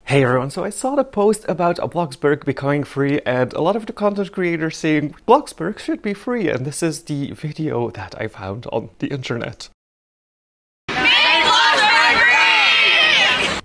Hey everyone, so I saw the post about Bloxburg becoming free and a lot of the content creators saying Bloxburg should be free, and this is the video that I found on the internet.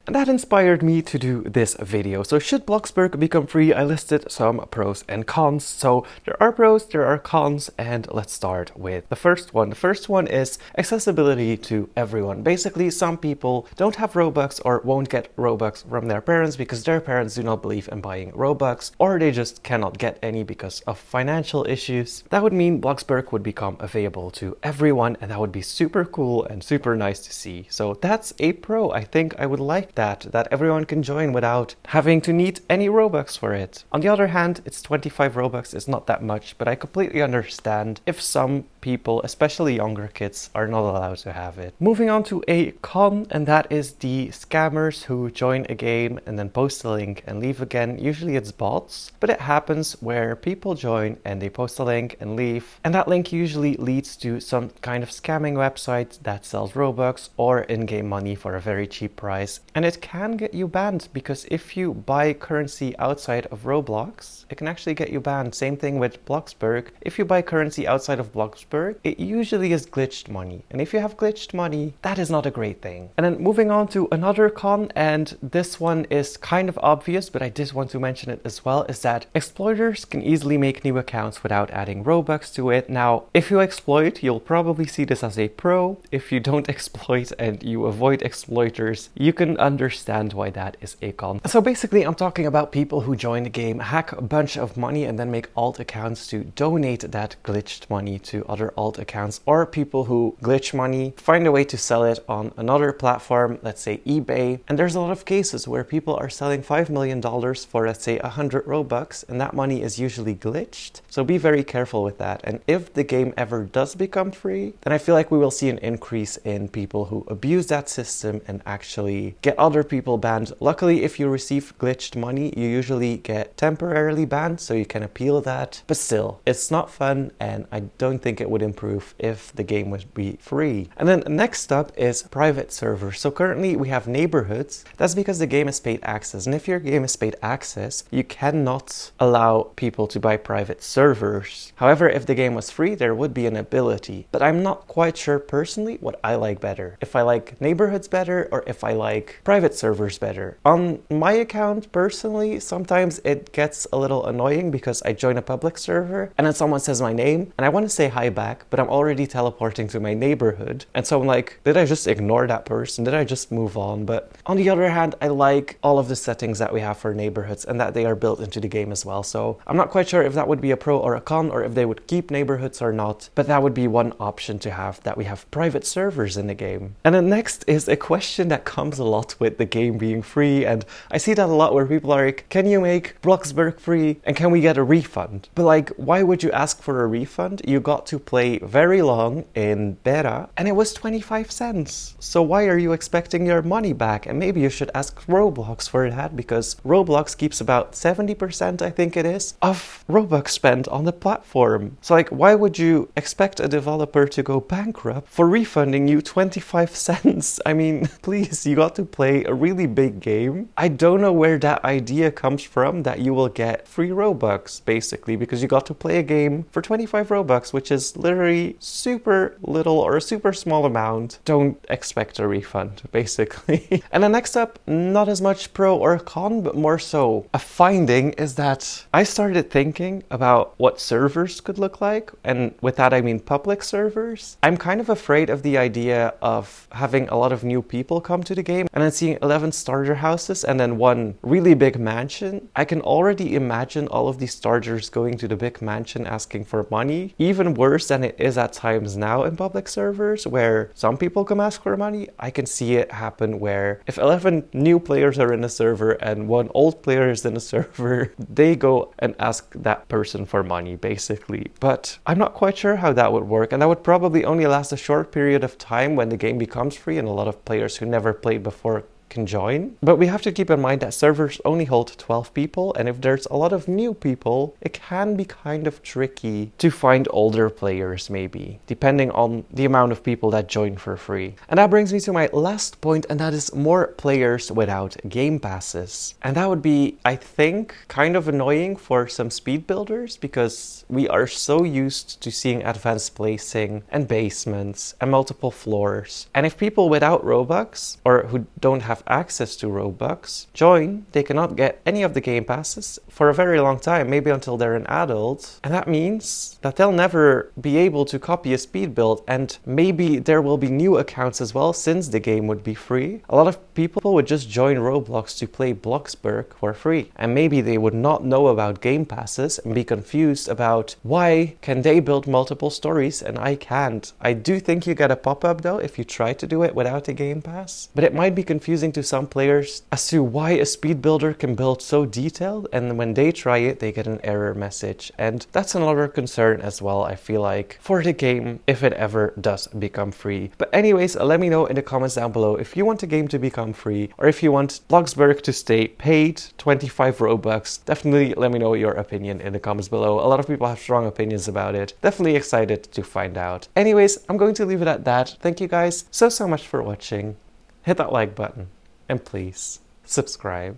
And that inspired me to do this video. So should Bloxburg become free? I listed some pros and cons. So there are pros, there are cons, and let's start with the first one. The first one is accessibility to everyone. Basically, some people don't have Robux or won't get Robux from their parents because their parents do not believe in buying Robux, or they just cannot get any because of financial issues. That would mean Bloxburg would become available to everyone, and that would be super cool and super nice to see. So that's a pro. I think I would like that everyone can join without having to need any Robux for it. On the other hand, it's 25 Robux, it's not that much, but I completely understand if some people, especially younger kids, are not allowed to have it. Moving on to a con, and that is the scammers who join a game and then post a link and leave again. Usually it's bots, but it happens where people join and they post a link and leave, and that link usually leads to some kind of scamming website that sells Robux or in-game money for a very cheap price, and it can get you banned because if you buy currency outside of Roblox, it can actually get you banned. Same thing with Bloxburg. If you buy currency outside of Bloxburg, it usually is glitched money, and if you have glitched money, that is not a great thing. And then moving on to another con, and this one is kind of obvious, but I did want to mention it as well, is that exploiters can easily make new accounts without adding Robux to it. Now, if you exploit, you'll probably see this as a pro. If you don't exploit and you avoid exploiters, you can understand why that is a con. So basically, I'm talking about people who join the game, hack a bunch of money, and then make alt accounts to donate that glitched money to other alt accounts, or people who glitch money, find a way to sell it on another platform, let's say eBay. And there's a lot of cases where people are selling $5 million for, let's say, 100 Robux, and that money is usually glitched. So be very careful with that. And if the game ever does become free, then I feel like we will see an increase in people who abuse that system and actually get other people banned. Luckily, if you receive glitched money, you usually get temporarily banned, so you can appeal that. But still, it's not fun, and I don't think it would improve if the game would be free. And then next up is private servers. So currently we have neighborhoods. That's because the game is paid access, and if your game is paid access, you cannot allow people to buy private servers. However, if the game was free, there would be an ability, but I'm not quite sure personally what I like better. If I like neighborhoods better or if I like private servers better. On my account personally, sometimes it gets a little annoying because I join a public server and then someone says my name and I want to say hi back, but I'm already teleporting to my neighborhood, and so I'm like, did I just ignore that person? Did I just move on? But on the other hand, I like all of the settings that we have for neighborhoods and that they are built into the game as well. So I'm not quite sure if that would be a pro or a con, or if they would keep neighborhoods or not, but that would be one option to have, that we have private servers in the game. And then next is a question that comes a lot with the game being free, and I see that a lot where people are like, can you make Bloxburg free and can we get a refund? But like, why would you ask for a refund? You got to play very long in beta and it was 25 cents. So why are you expecting your money back? And maybe you should ask Roblox for that, because Roblox keeps about 70%, I think it is, of Robux spent on the platform. So like, why would you expect a developer to go bankrupt for refunding you 25 cents? I mean, please, you got to play a really big game. I don't know where that idea comes from that you will get free Robux, basically, because you got to play a game for 25 Robux, which is literally super little or a super small amount. Don't expect a refund, basically. And then next up, not as much pro or con, but more so a finding, is that I started thinking about what servers could look like, and with that I mean public servers. I'm kind of afraid of the idea of having a lot of new people come to the game and then seeing 11 starter houses and then one really big mansion. I can already imagine all of these starters going to the big mansion asking for money, even worse than it is at times now in public servers where some people come ask for money. I can see it happen where if 11 new players are in a server and one old player is in a server, they go and ask that person for money, basically. But I'm not quite sure how that would work, and that would probably only last a short period of time when the game becomes free and a lot of players who never played before can join. But we have to keep in mind that servers only hold 12 people, and if there's a lot of new people, it can be kind of tricky to find older players maybe, depending on the amount of people that join for free. And that brings me to my last point, and that is more players without game passes. And that would be, I think, kind of annoying for some speed builders, because we are so used to seeing advanced placing and basements and multiple floors. And if people without Robux, or who don't have access to Robux, join, they cannot get any of the game passes for a very long time, maybe until they're an adult. And that means that they'll never be able to copy a speed build, and maybe there will be new accounts as well, since the game would be free. A lot of people would just join Roblox to play Bloxburg for free, and maybe they would not know about game passes and be confused about why can they build multiple stories and I can't. I do think you get a pop-up though if you try to do it without a game pass, but it might be confusing to some players as to why a speed builder can build so detailed, and when they try it they get an error message. And that's another concern as well, I feel like, for the game if it ever does become free. But anyways, let me know in the comments down below if you want the game to become free, or if you want Bloxburg to stay paid 25 Robux. Definitely let me know your opinion in the comments below. A lot of people have strong opinions about it. Definitely excited to find out. Anyways, I'm going to leave it at that. Thank you guys so much for watching. Hit that like button, and please subscribe.